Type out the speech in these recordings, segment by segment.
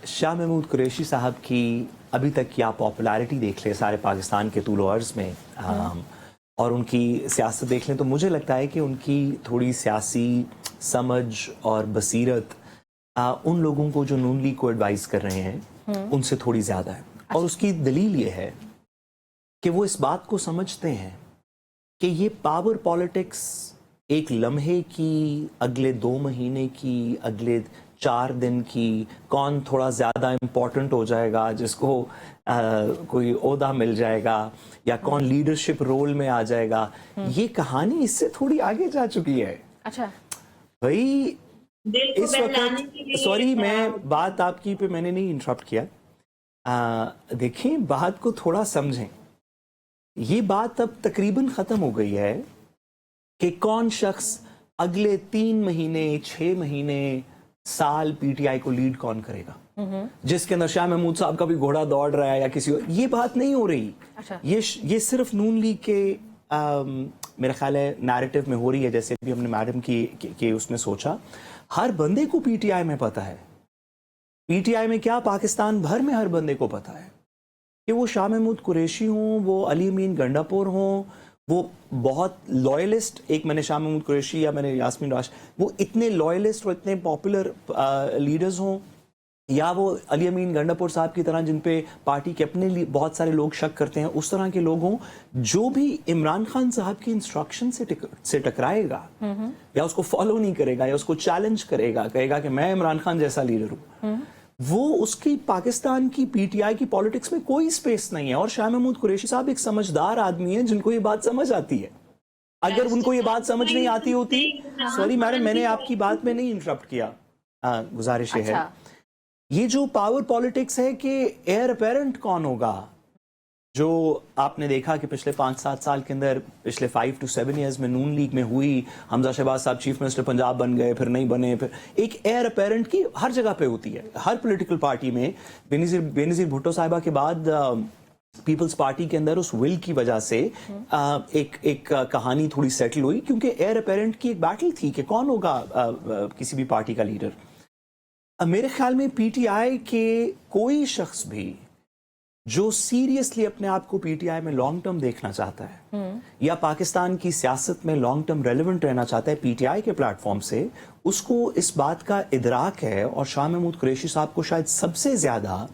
शाह महमूद कुरैशी साहब की अभी तक की आप पॉपुलैरिटी देख लें सारे पाकिस्तान के तूल अर्ज़ में और उनकी सियासत देख लें तो मुझे लगता है कि उनकी थोड़ी सियासी समझ और बसीरत उन लोगों को जो नून लीग को एडवाइस कर रहे हैं उनसे थोड़ी ज़्यादा है। और उसकी दलील ये है कि वो इस बात को समझते हैं कि ये पावर पॉलिटिक्स एक लम्हे की, अगले 2 महीने की, अगले 4 दिन की, कौन थोड़ा ज़्यादा इम्पोर्टेंट हो जाएगा, जिसको कोई ओहदा मिल जाएगा या कौन लीडरशिप रोल में आ जाएगा, ये कहानी इससे थोड़ी आगे जा चुकी है। अच्छा भाई इस वक्त, सॉरी मैं बात आपकी पे मैंने नहीं इंटरप्ट किया, देखें बात को थोड़ा समझें। ये बात अब तकरीबन ख़त्म हो गई है कि कौन शख्स अगले 3 महीने, 6 महीने, साल पीटीआई को लीड कौन करेगा, जिसके अंदर शाह महमूद साहब का भी घोड़ा दौड़ रहा है या किसी और, ये बात नहीं हो रही। अच्छा। ये सिर्फ नून लीग के मेरा ख्याल है नैरेटिव में हो रही है, जैसे भी हमने मैडम की उसमें सोचा। हर बंदे को पीटीआई में पता है, पीटीआई में क्या पाकिस्तान भर में हर बंदे को पता है कि वो शाह महमूद कुरैशी हों, वो अली अमीन गंडापुर हों, वो बहुत लॉयलिस्ट, एक मैंने शाह महमूद कुरैशी या मैंने यास्मीन राश, वो इतने लॉयलिस्ट और इतने पॉपुलर लीडर्स हों, या वो अली अमीन गंडापुर साहब की तरह जिन पे पार्टी के अपने लिए बहुत सारे लोग शक करते हैं, उस तरह के लोग हों जो भी इमरान खान साहब की इंस्ट्रक्शन से टकराएगा या उसको फॉलो नहीं करेगा या उसको चैलेंज करेगा, कहेगा कि मैं इमरान खान जैसा लीडर हूँ, वो उसकी पाकिस्तान की पीटीआई की पॉलिटिक्स में कोई स्पेस नहीं है। और शाह महमूद कुरैशी साहब एक समझदार आदमी है जिनको ये बात समझ आती है। अगर उनको ये बात समझ नहीं आती होती, सॉरी मैडम मैंने आपकी बात में नहीं इंटरप्ट किया, गुजारिश है, ये जो पावर पॉलिटिक्स है कि एयर अपेरेंट कौन होगा, जो आपने देखा कि पिछले 5-7 साल के अंदर, पिछले 5 to 7 years में नून लीग में हुई, हमजा शहबाज साहब चीफ मिनिस्टर पंजाब बन गए, फिर नहीं बने, फिर एक एयर अपेरेंट की हर जगह पे होती है, हर पॉलिटिकल पार्टी में। बेनज़ीर भुट्टो साहिबा के बाद पीपल्स पार्टी के अंदर उस विल की वजह से एक कहानी थोड़ी सेटल हुई, क्योंकि एयर अपेरेंट की एक बैटल थी कि कौन होगा किसी भी पार्टी का लीडर। मेरे ख्याल में पीटीआई के कोई शख्स भी जो सीरियसली अपने आप को पीटीआई में लॉन्ग टर्म देखना चाहता है या पाकिस्तान की सियासत में लॉन्ग टर्म रेलेवेंट रहना चाहता है पीटीआई के प्लेटफॉर्म से, उसको इस बात का इदराक है, और शाह महमूद कुरैशी साहब को शायद सबसे ज्यादा,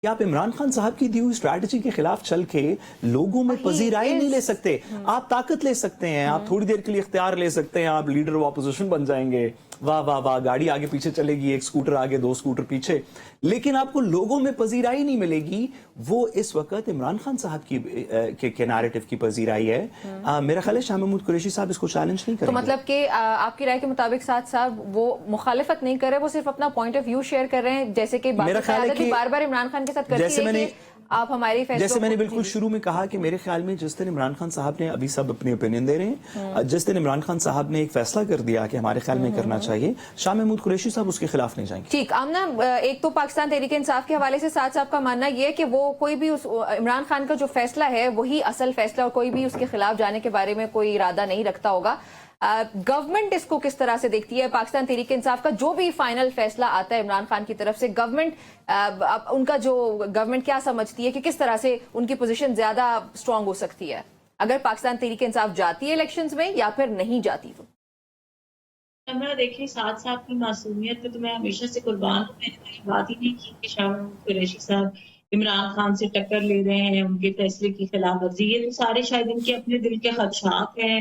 कि आप इमरान खान साहब की दी हुई स्ट्रैटेजी के खिलाफ चल के लोगों में पजीराई नहीं ले सकते। आप ताकत ले सकते हैं, आप थोड़ी देर के लिए इख्तियार ले सकते हैं, आप लीडर ऑफ अपोजिशन बन जाएंगे, वाह वाह वाह, गाड़ी आगे पीछे चलेगी, एक स्कूटर आगे 2 स्कूटर पीछे, लेकिन आपको लोगों में पजीराई नहीं मिलेगी। वो इस वक्त इमरान खान साहब के नैरेटिव की पजीराई है। मेरा ख्याल है शाह महमूद कुरैशी साहब इसको चैलेंज नहीं करेंगे। तो मतलब कि आपकी राय के मुताबिक साथ साहब वो मुखालिफत नहीं कर रहे, वो सिर्फ अपना पॉइंट ऑफ व्यू शेयर कर रहे हैं, जैसे कि बार बार इमरान खान के साथ करती है कि आप हमारी फैसलों, जैसे मैंने बिल्कुल शुरू में कहा कि मेरे ख्याल में जिस दिन इमरान खान साहब ने, अभी सब अपनी ओपिनियन दे रहे हैं, जिस दिन इमरान खान साहब ने एक फैसला कर दिया कि हमारे ख्याल में करना चाहिए, शाह महमूद कुरैशी साहब उसके खिलाफ नहीं जाएंगे। ठीक, आमना, एक तो पाकिस्तान तहरीक इंसाफ के हवाले से साथ साहब का मानना यह है कि वो कोई भी उस इमरान खान का जो फैसला है वही असल फैसला, और कोई भी उसके खिलाफ जाने के बारे में कोई इरादा नहीं रखता होगा। गवर्नमेंट इसको किस तरह से देखती है? पाकिस्तान तहरीक इंसाफ का जो भी फाइनल फैसला आता है इमरान खान की तरफ से, गवर्नमेंट उनका जो गवर्नमेंट क्या समझती है कि किस तरह से उनकी पोजीशन ज्यादा स्ट्रांग हो सकती है अगर पाकिस्तान तहरीक इंसाफ जाती है इलेक्शंस में या फिर नहीं जाती? तो देखिए, साथ साहब की मासूमियत पे तो मैं हमेशा से कुर्बान हूँ। मैंने कोई बात ही नहीं की कि शाह महमूद कुरैशी साहब इमरान खान से टक्कर ले रहे हैं, उनके फैसले की खिलाफ वर्जी। ये तो सारे शायद इनके अपने दिल के खदशात हैं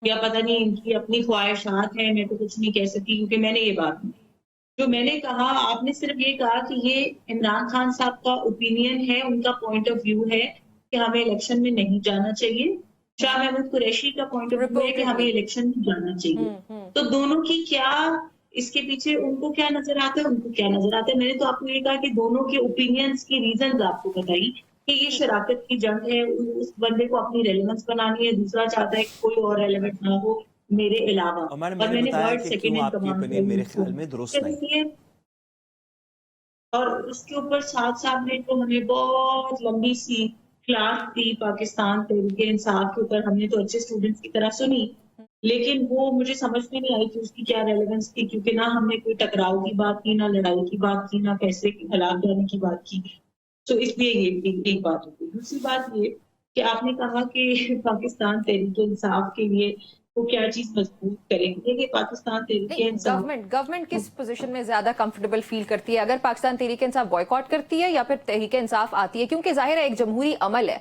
या पता नहीं इनकी अपनी ख्वाहिशात हैं, मैं तो कुछ नहीं कह सकती, क्योंकि मैंने ये बात नहीं। जो मैंने कहा, आपने सिर्फ ये कहा कि ये इमरान खान साहब का ओपिनियन है, उनका पॉइंट ऑफ व्यू है कि हमें इलेक्शन में नहीं जाना चाहिए। शाह महमूद कुरैशी का पॉइंट ऑफ व्यू है कि हमें इलेक्शन में जाना चाहिए। तो दोनों की क्या, इसके पीछे उनको क्या नजर आता है, उनको क्या नजर आता है? मैंने तो आपको ये कहा कि दोनों के ओपिनियंस की रीजंस आपको बताई कि ये शराकत की जंग है, उस बंदे को अपनी रेलेवेंस बनानी है, दूसरा चाहता है कि कोई और रेलेवेंट ना हो मेरे अलावा। और मैंने वर्ड सेकंड इन कमांड मेरे ख्याल में दुरुस्त नहीं। और उसके ऊपर साथ साहब ने तो हमें बहुत लंबी सी क्लास दी पाकिस्तान तहरीक इंसाफ के ऊपर, हमने तो अच्छे स्टूडेंट्स की तरह सुनी, لیکن وہ مجھے سمجھ میں نہیں آئی کہ اس کی کیا ریلیونس تھی، کیونکہ نہ ہم نے کوئی ٹکراؤ کی بات کی، نہ لڑائی کی بات کی، نہ پیسے کے خلاف جانے کی بات کی. تو اس لیے یہ ایک بات ہوتی. دوسری بات یہ کہ آپ نے کہا کہ پاکستان تحریک انصاف کے لیے وہ کیا چیز مضبوط کریں گے. کہ پاکستان تحریک انصاف گورنمنٹ کس پوزیشن میں زیادہ کمفرٹیبل فیل کرتی ہے اگر پاکستان تحریک انصاف بوائیکاٹ کرتی ہے یا پھر تحریک انصاف آتی ہے؟ کیونکہ ظاہر ہے ایک جمہوری عمل ہے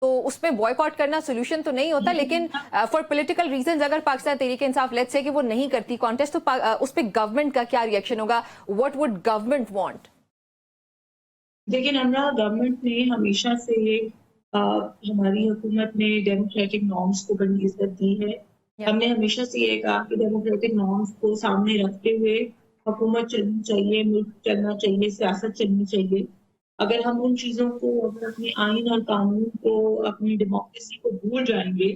تو اس میں بوائیکاٹ کرنا سولوشن تو نہیں ہوتا، لیکن فار پولیٹیکل ریزنز اگر پاکستان تحریک انصاف لیٹس سے کہ وہ نہیں کرتی کانٹیسٹ، تو اس پہ گورنمنٹ کا کیا ریئیکشن ہوگا؟ What would government want? لیکن ہمارا گورنمنٹ نے ہمیشہ سے ہماری حکومت نے ڈیموکریٹک نارمس کو بڑی عزت دی ہے. ہم نے ہمیشہ سے یہ کہا کہ ڈیموکریٹک نارمس کو سامنے رکھتے ہوئے حکومت چلنی چاہیے، ملک چلنا چاہیے، سیاست چلنی چاہیے. اگر ہم ان چیزوں کو، اگر اپنے آئین اور قانون کو، اپنی ڈیموکریسی کو بھول جائیں گے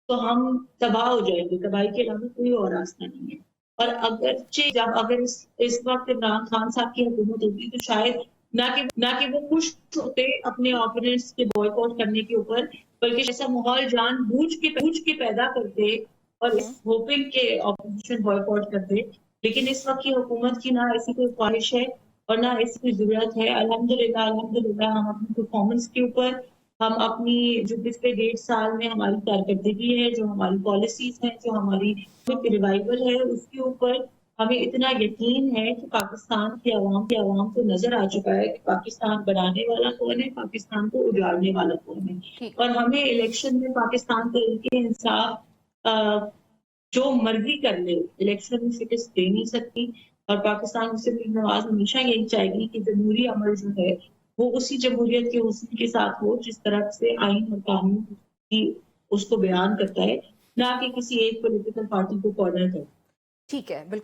تو ہم تباہ ہو جائیں گے. تباہی کے علاوہ کوئی اور راستہ نہیں ہے. اور اگرچہ اگر اس وقت عمران خان صاحب کی حکومت ہوتی تو شاید نہ کہ وہ خوش ہوتے اپنے اوپوننٹس کے بوائے کاٹ کرنے کے اوپر، بلکہ ایسا ماحول جان بوجھ کے پیدا کرتے اور اس ہوپنگ کے اپوزیشن بوائے کاٹ کرتے. لیکن اس وقت کی حکومت کی نہ ایسی کوئی خواہش ہے اور نہ ایسی کوئی ضرورت ہے. الحمدللہ ہم اپنی پرفارمنس کے اوپر، ہم اپنی جو پچھلے 1.5 سال میں ہماری کارکردگی ہے، جو ہماری پالیسیز ہیں، جو ہماری ریوائول ہے، اس کے اوپر ہمیں اتنا یقین ہے کہ پاکستان کی عوام کو نظر آ چکا ہے کہ پاکستان بنانے والا کون ہے، پاکستان کو اجاڑنے والا کون ہے. اور ہمیں الیکشن میں پاکستان تحریک انصاف جو مرضی کر لے الیکشن میں شکست دے نہیں سکتی. اور پاکستان مسلم لیگ نواز ہمیشہ یہی چاہے گی کہ جمہوری عمل جو ہے وہ اسی جمہوریت کے حسن کے ساتھ ہو جس طرح سے آئین اور قانون کی اس کو بیان کرتا ہے، نہ کہ کسی ایک پولیٹیکل پارٹی کو کارنر کرتا ہے. ٹھیک ہے، بالکل.